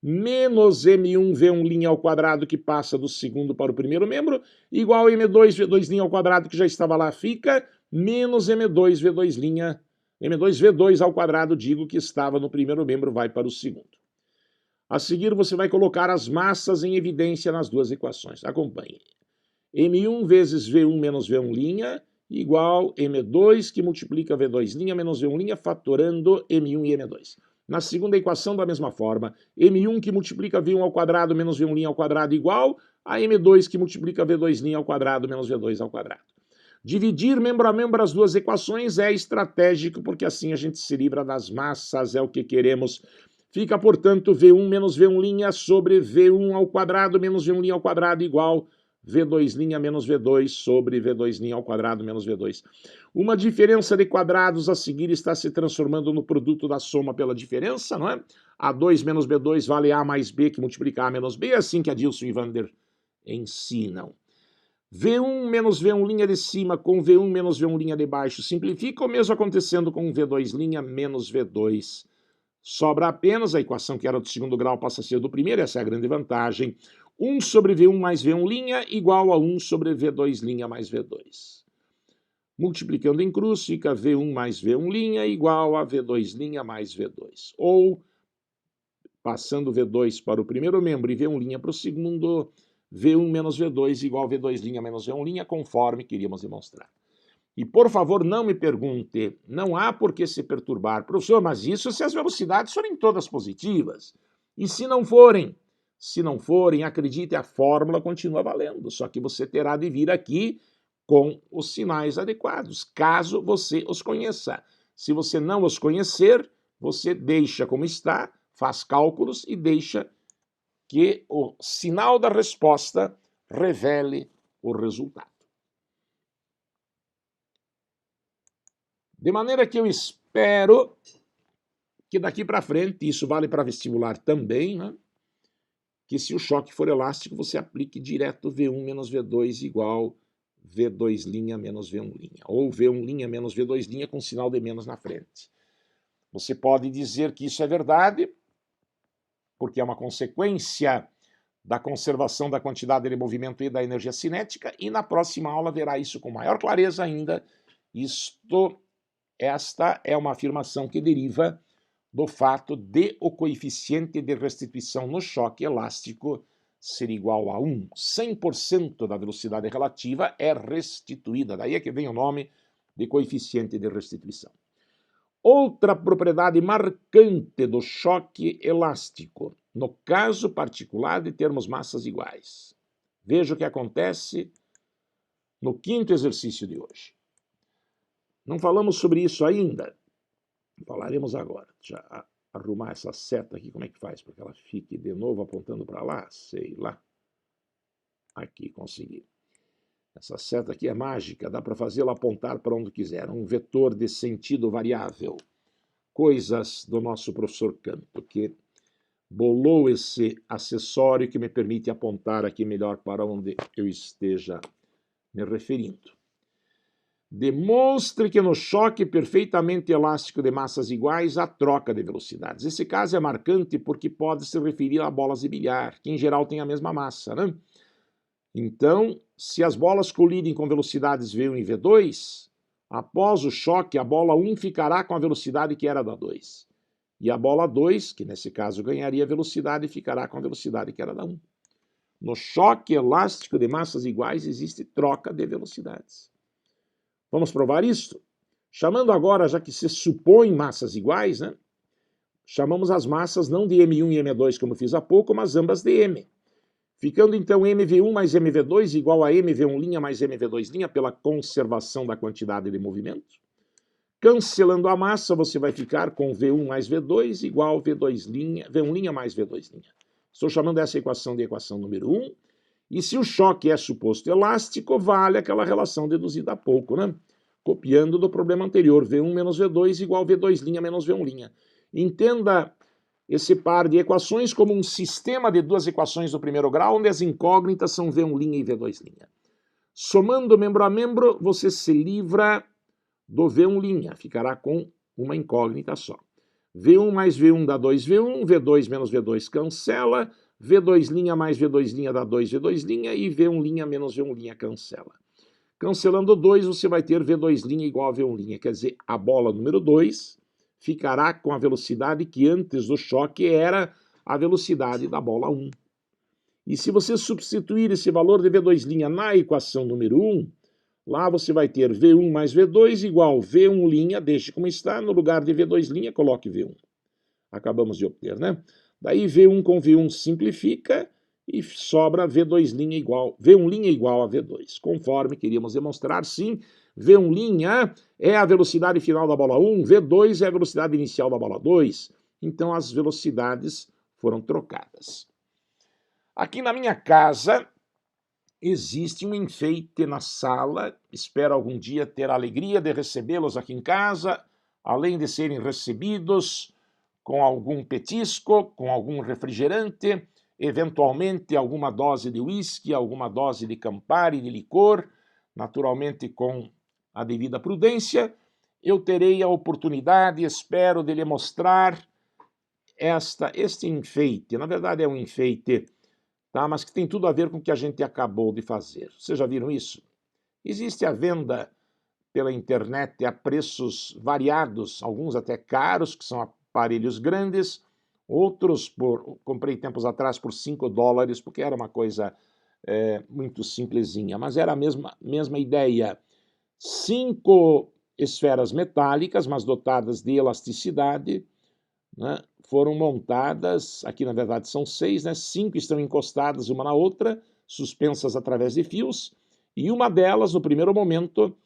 menos M1 V1' ao quadrado que passa do segundo para o primeiro membro, igual a M2 V2' ao quadrado que já estava lá, fica menos M2 V2', M2 V2 ao quadrado, digo que estava no primeiro membro, vai para o segundo. A seguir, você vai colocar as massas em evidência nas duas equações. Acompanhe. M1 vezes V1 menos V1' igual M2, que multiplica V2' menos V1' fatorando M1 e M2. Na segunda equação, da mesma forma, M1 que multiplica V1 ao quadrado menos V1' ao quadrado igual a M2 que multiplica V2' ao quadrado menos V2 ao quadrado. Dividir membro a membro as duas equações é estratégico, porque assim a gente se livra das massas, é o que queremos. Fica, portanto, V1 menos V1' sobre V1 ao quadrado menos V1' ao quadrado igual V2' menos V2 sobre V2' ao quadrado menos V2. Uma diferença de quadrados a seguir está se transformando no produto da soma pela diferença, não é? A2 menos B2 vale A mais B, que multiplica A menos B, é assim que Adilson e Vander ensinam. V1 menos V1' de cima com V1 menos V1' de baixo simplifica, o mesmo acontecendo com V2' menos V2. Sobra apenas a equação que era do segundo grau passa a ser do primeiro, essa é a grande vantagem. 1 sobre V1 mais V1' igual a 1 sobre V2' mais V2. Multiplicando em cruz, fica V1 mais V1' igual a V2' mais V2. Ou, passando V2 para o primeiro membro e V1' para o segundo, V1 menos V2 igual a V2' menos V1', conforme queríamos demonstrar. E, por favor, não me pergunte, não há por que se perturbar. Professor, mas isso se as velocidades forem todas positivas. E se não forem? Se não forem, acredite, a fórmula continua valendo, só que você terá de vir aqui com os sinais adequados, caso você os conheça. Se você não os conhecer, você deixa como está, faz cálculos e deixa que o sinal da resposta revele o resultado. De maneira que eu espero que daqui para frente, isso vale para vestibular também, né? Que se o choque for elástico, você aplique direto V1 menos V2 igual V2' menos V1', ou V1' menos V2' com sinal de menos na frente. Você pode dizer que isso é verdade, porque é uma consequência da conservação da quantidade de movimento e da energia cinética, e na próxima aula verá isso com maior clareza ainda. Esta é uma afirmação que deriva do fato de o coeficiente de restituição no choque elástico ser igual a 1. 100% da velocidade relativa é restituída. Daí é que vem o nome de coeficiente de restituição. Outra propriedade marcante do choque elástico, no caso particular de termos massas iguais. Veja o que acontece no quinto exercício de hoje. Não falamos sobre isso ainda. Falaremos agora. Deixa eu arrumar essa seta aqui, como é que faz para que ela fique de novo apontando para lá? Sei lá. Aqui, consegui. Essa seta aqui é mágica, dá para fazê-la apontar para onde quiser. Um vetor de sentido variável. Coisas do nosso professor Canto, que bolou esse acessório que me permite apontar aqui melhor para onde eu esteja me referindo. Demonstre que no choque perfeitamente elástico de massas iguais há troca de velocidades. Esse caso é marcante porque pode se referir a bolas de bilhar, que em geral têm a mesma massa, né? Então, se as bolas colidem com velocidades V1 e V2, após o choque, a bola 1 ficará com a velocidade que era da 2. E a bola 2, que nesse caso ganharia velocidade, ficará com a velocidade que era da 1. No choque elástico de massas iguais existe troca de velocidades. Vamos provar isso? Chamando agora, já que se supõe massas iguais, né? Chamamos as massas não de M1 e M2, como fiz há pouco, mas ambas de M. Ficando então MV1 mais MV2 igual a MV1' mais MV2' pela conservação da quantidade de movimento. Cancelando a massa, você vai ficar com V1 mais V2 igual a V1' mais V2'. Estou chamando essa equação de equação número 1. E se o choque é suposto elástico, vale aquela relação deduzida há pouco, né? Copiando do problema anterior, V1 menos V2 igual a V2' menos V1'. Entenda esse par de equações como um sistema de duas equações do primeiro grau, onde as incógnitas são V1' e V2'. Somando membro a membro, você se livra do V1', ficará com uma incógnita só. V1 mais V1 dá 2V1, V2 menos V2 cancela, V2' mais V2' dá 2V2' e V1' menos V1' cancela. Cancelando 2, você vai ter V2' igual a V1', quer dizer, a bola número 2 ficará com a velocidade que antes do choque era a velocidade da bola 1. E se você substituir esse valor de V2' na equação número 1, lá você vai ter V1 mais V2 igual V1', deixe como está, no lugar de V2', coloque V1. Acabamos de obter, né? Daí V1 com V1 simplifica e sobra V2' igual, V1' igual a V2. Conforme queríamos demonstrar, sim, V1' é a velocidade final da bola 1, V2 é a velocidade inicial da bola 2. Então as velocidades foram trocadas. Aqui na minha casa existe um enfeite na sala, espero algum dia ter a alegria de recebê-los aqui em casa, além de serem recebidos com algum petisco, com algum refrigerante, eventualmente alguma dose de uísque, alguma dose de Campari, de licor, naturalmente com a devida prudência. Eu terei a oportunidade, espero, de lhe mostrar este enfeite. Na verdade é um enfeite, tá? Mas que tem tudo a ver com o que a gente acabou de fazer. Vocês já viram isso? Existe a venda pela internet a preços variados, alguns até caros, que são aparelhos grandes, outros comprei tempos atrás por $5, porque era uma coisa muito simplesinha, mas era a mesma ideia. 5 esferas metálicas, mas dotadas de elasticidade, né, foram montadas, aqui na verdade são 6, né, 5 estão encostadas uma na outra, suspensas através de fios, e uma delas, no primeiro momento,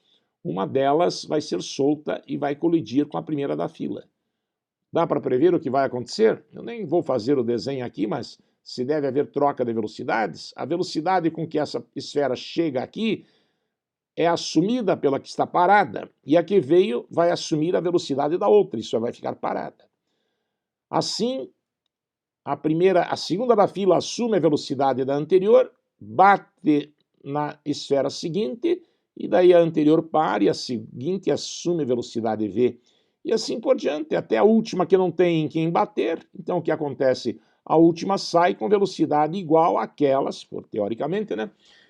uma delas vai ser solta e vai colidir com a primeira da fila. Dá para prever o que vai acontecer? Eu nem vou fazer o desenho aqui, mas se deve haver troca de velocidades. A velocidade com que essa esfera chega aqui é assumida pela que está parada, e a que veio vai assumir a velocidade da outra, isso vai ficar parada. Assim, a segunda da fila assume a velocidade da anterior, bate na esfera seguinte, e daí a anterior para e a seguinte assume a velocidade V. E assim por diante, até a última que não tem em quem bater. Então o que acontece? A última sai com velocidade igual àquela, se for teoricamente, né?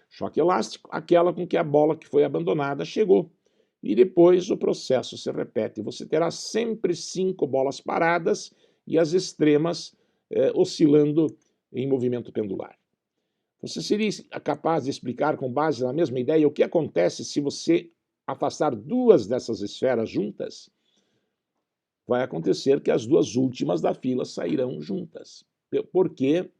Choque elástico, aquela com que a bola que foi abandonada chegou. E depois o processo se repete. Você terá sempre 5 bolas paradas e as extremas oscilando em movimento pendular. Você seria capaz de explicar com base na mesma ideia o que acontece se você afastar 2 dessas esferas juntas? Vai acontecer que as 2 últimas da fila sairão juntas. Por quê?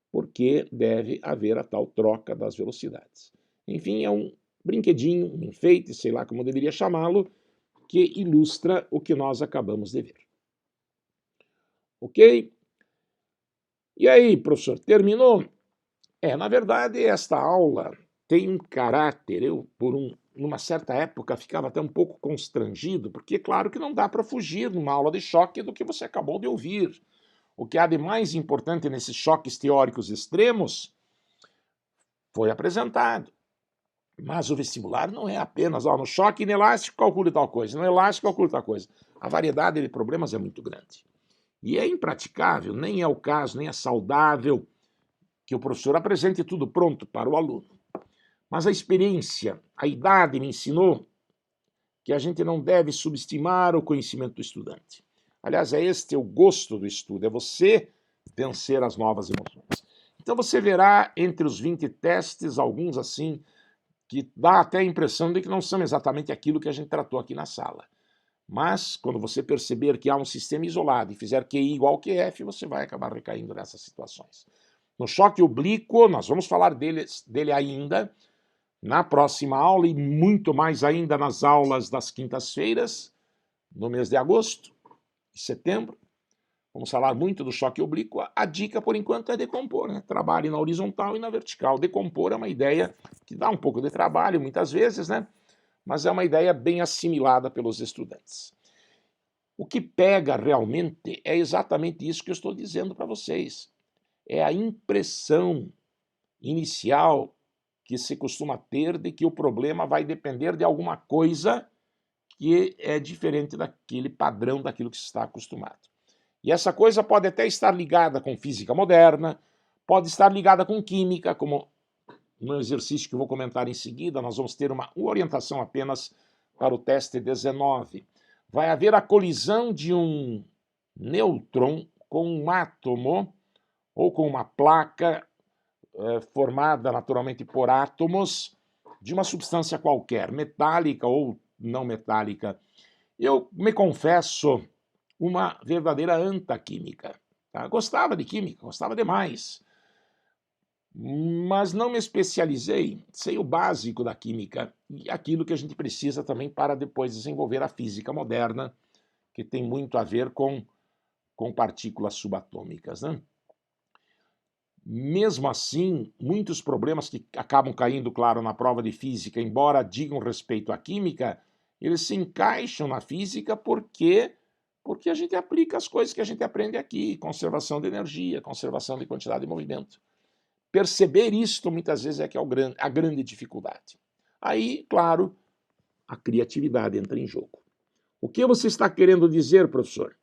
Porque deve haver a tal troca das velocidades. Enfim, é um brinquedinho, um enfeite, sei lá como eu deveria chamá-lo, que ilustra o que nós acabamos de ver. Ok? E aí, professor, terminou? Na verdade, esta aula tem um caráter, numa certa época, ficava até um pouco constrangido, porque claro que não dá para fugir numa aula de choque do que você acabou de ouvir. O que há de mais importante nesses choques teóricos extremos foi apresentado. Mas o vestibular não é apenas, no choque inelástico calcule tal coisa, no elástico calcule tal coisa. A variedade de problemas é muito grande. E é impraticável, nem é o caso, nem é saudável que o professor apresente tudo pronto para o aluno. Mas a experiência, a idade me ensinou que a gente não deve subestimar o conhecimento do estudante. Aliás, é este o gosto do estudo, é você vencer as novas emoções. Então você verá entre os 20 testes, alguns assim, que dá até a impressão de que não são exatamente aquilo que a gente tratou aqui na sala. Mas, quando você perceber que há um sistema isolado e fizer QI igual a QF, você vai acabar recaindo nessas situações. No choque oblíquo, nós vamos falar dele ainda na próxima aula e muito mais ainda nas aulas das quintas-feiras, no mês de agosto e setembro. Vamos falar muito do choque oblíquo. A dica, por enquanto, é decompor, né? Trabalhe na horizontal e na vertical. Decompor é uma ideia que dá um pouco de trabalho, muitas vezes, né? Mas é uma ideia bem assimilada pelos estudantes. O que pega realmente é exatamente isso que eu estou dizendo para vocês. É a impressão inicial que se costuma ter de que o problema vai depender de alguma coisa que é diferente daquele padrão, daquilo que se está acostumado. E essa coisa pode até estar ligada com física moderna, pode estar ligada com química, como no exercício que eu vou comentar em seguida, nós vamos ter uma orientação apenas para o teste 19. Vai haver a colisão de um nêutron com um átomo ou com uma placa formada naturalmente por átomos de uma substância qualquer, metálica ou não metálica. Eu me confesso uma verdadeira antaquímica. Tá? Gostava de química, gostava demais, mas não me especializei, sei o básico da química e aquilo que a gente precisa também para depois desenvolver a física moderna, que tem muito a ver com partículas subatômicas. Né? Mesmo assim, muitos problemas que acabam caindo, claro, na prova de física, embora digam respeito à química, eles se encaixam na física porque a gente aplica as coisas que a gente aprende aqui, conservação de energia, conservação de quantidade de movimento. Perceber isto, muitas vezes, é que é a grande dificuldade. Aí, claro, a criatividade entra em jogo. O que você está querendo dizer, professor?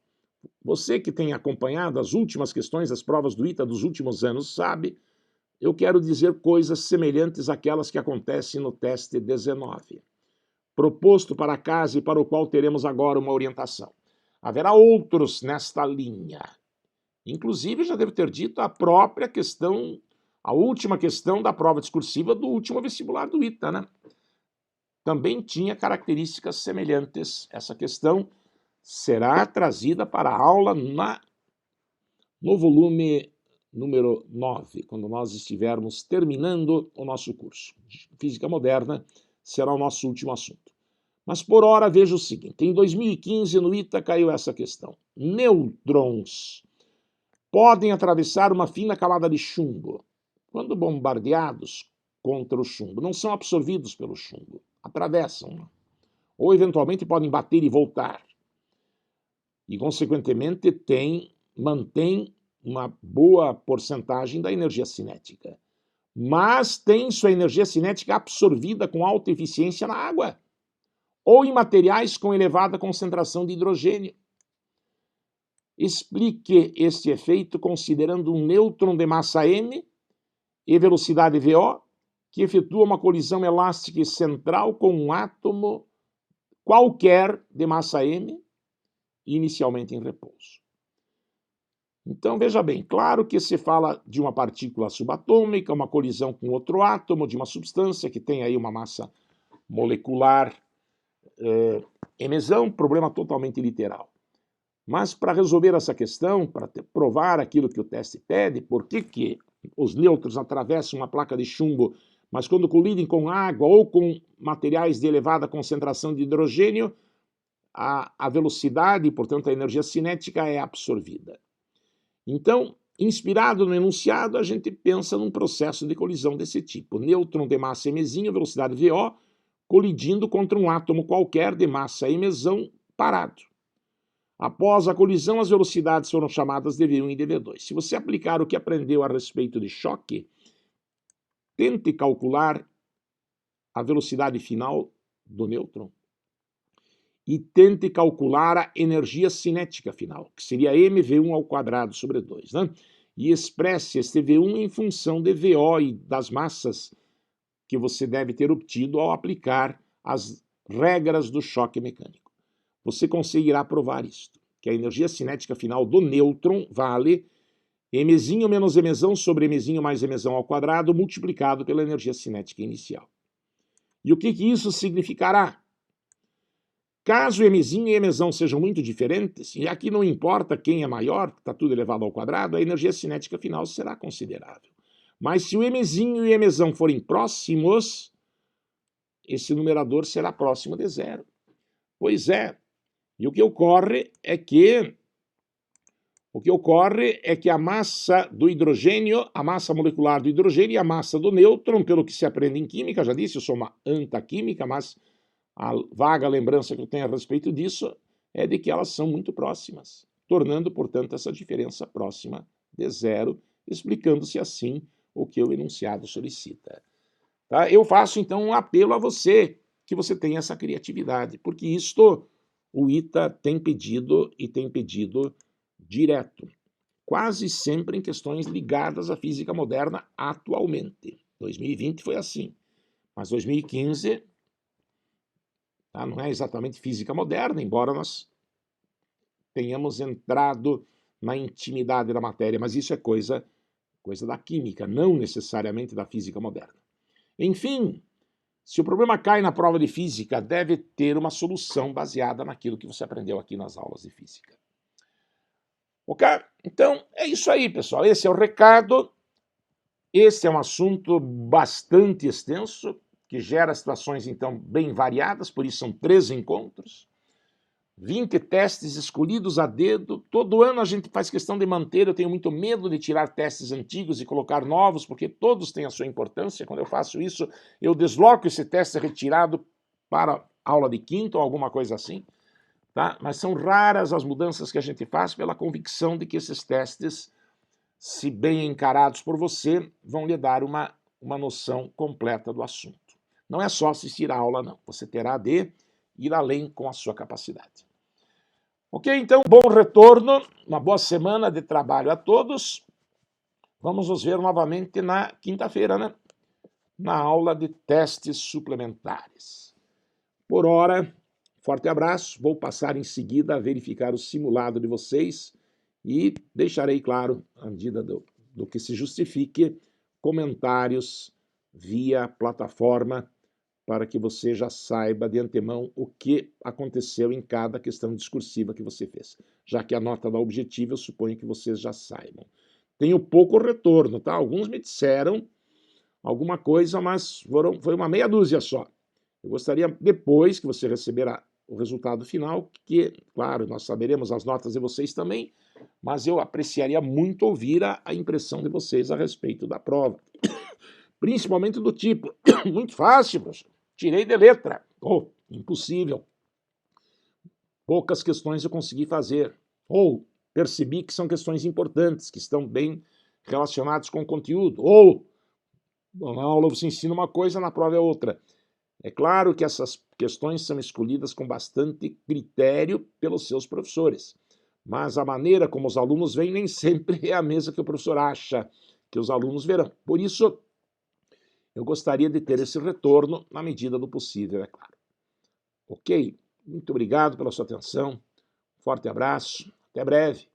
Você que tem acompanhado as últimas questões das provas do ITA dos últimos anos sabe, eu quero dizer coisas semelhantes àquelas que acontecem no teste 19, proposto para casa e para o qual teremos agora uma orientação. Haverá outros nesta linha. Inclusive, já devo ter dito a própria questão, a última questão da prova discursiva do último vestibular do ITA, né? Também tinha características semelhantes. Essa questão será trazida para a aula no volume número 9, quando nós estivermos terminando o nosso curso. Física moderna será o nosso último assunto. Mas por hora veja o seguinte, em 2015 no ITA caiu essa questão. Nêutrons podem atravessar uma fina camada de chumbo. Quando bombardeados contra o chumbo, não são absorvidos pelo chumbo, atravessam, ou eventualmente podem bater e voltar. E, consequentemente, mantém uma boa porcentagem da energia cinética. Mas tem sua energia cinética absorvida com alta eficiência na água, ou em materiais com elevada concentração de hidrogênio. Explique este efeito considerando um nêutron de massa m e velocidade VO, que efetua uma colisão elástica central com um átomo qualquer de massa m, inicialmente em repouso. Então, veja bem, claro que se fala de uma partícula subatômica, uma colisão com outro átomo de uma substância que tem aí uma massa molecular emesão, problema totalmente literal. Mas para resolver essa questão, para provar aquilo que o teste pede, por que os nêutrons atravessam uma placa de chumbo, mas quando colidem com água ou com materiais de elevada concentração de hidrogênio, a velocidade, portanto a energia cinética é absorvida. Então, inspirado no enunciado, a gente pensa num processo de colisão desse tipo. Nêutron de massa mzinho, velocidade VO, colidindo contra um átomo qualquer de massa mesão parado. Após a colisão, as velocidades foram chamadas dV1 e dV2. Se você aplicar o que aprendeu a respeito de choque, tente calcular a velocidade final do nêutron e tente calcular a energia cinética final, que seria mv1 ao quadrado sobre 2, né? E expresse este V1 em função de VO e das massas que você deve ter obtido ao aplicar as regras do choque mecânico. Você conseguirá provar isto, que a energia cinética final do nêutron vale mzinho menos mzão sobre mzinho mais mzão ao quadrado multiplicado pela energia cinética inicial. E o que isso significará? Caso mzinho e mzão sejam muito diferentes, e aqui não importa quem é maior, está tudo elevado ao quadrado, a energia cinética final será considerável. Mas se o mzinho e mzão forem próximos, esse numerador será próximo de zero. Pois é, e o que ocorre é que a massa do hidrogênio, a massa molecular do hidrogênio e a massa do nêutron, pelo que se aprende em química, já disse, eu sou uma antaquímica, mas a vaga lembrança que eu tenho a respeito disso é de que elas são muito próximas, tornando, portanto, essa diferença próxima de zero, explicando-se assim o que o enunciado solicita. Tá? Eu faço, então, um apelo a você, que você tenha essa criatividade, porque isto o ITA tem pedido e tem pedido direto, quase sempre em questões ligadas à física moderna atualmente. 2020 foi assim, mas 2015 não é exatamente física moderna, embora nós tenhamos entrado na intimidade da matéria, mas isso é coisa coisa da química, não necessariamente da física moderna. Enfim, se o problema cai na prova de física, deve ter uma solução baseada naquilo que você aprendeu aqui nas aulas de física. Ok? Então, é isso aí, pessoal. Esse é o recado. Esse é um assunto bastante extenso, que gera situações, então, bem variadas, por isso são 13 encontros, 20 testes escolhidos a dedo. Todo ano a gente faz questão de manter, eu tenho muito medo de tirar testes antigos e colocar novos, porque todos têm a sua importância. Quando eu faço isso, eu desloco esse teste retirado para aula de quinta ou alguma coisa assim. Tá? Mas são raras as mudanças que a gente faz pela convicção de que esses testes, se bem encarados por você, vão lhe dar uma noção completa do assunto. Não é só assistir a aula, não. Você terá de ir além com a sua capacidade. Ok? Então, bom retorno, uma boa semana de trabalho a todos. Vamos nos ver novamente na quinta-feira, né? Na aula de testes suplementares. Por hora, forte abraço. Vou passar em seguida a verificar o simulado de vocês e deixarei claro, à medida do que se justifique, comentários via plataforma para que você já saiba de antemão o que aconteceu em cada questão discursiva que você fez. Já que a nota da objetiva, eu suponho que vocês já saibam. Tenho pouco retorno, tá? Alguns me disseram alguma coisa, mas foi uma meia dúzia só. Eu gostaria, depois que você receberá o resultado final, que, claro, nós saberemos as notas de vocês também, mas eu apreciaria muito ouvir a impressão de vocês a respeito da prova. Principalmente do tipo, muito fácil, professor, tirei de letra. Ou, impossível. Poucas questões eu consegui fazer. Ou, percebi que são questões importantes, que estão bem relacionadas com o conteúdo. Ou, na aula você ensina uma coisa, na prova é outra. É claro que essas questões são escolhidas com bastante critério pelos seus professores, mas a maneira como os alunos veem nem sempre é a mesma que o professor acha que os alunos verão. Por isso, eu gostaria de ter esse retorno na medida do possível, é claro. Ok? Muito obrigado pela sua atenção. Forte abraço. Até breve.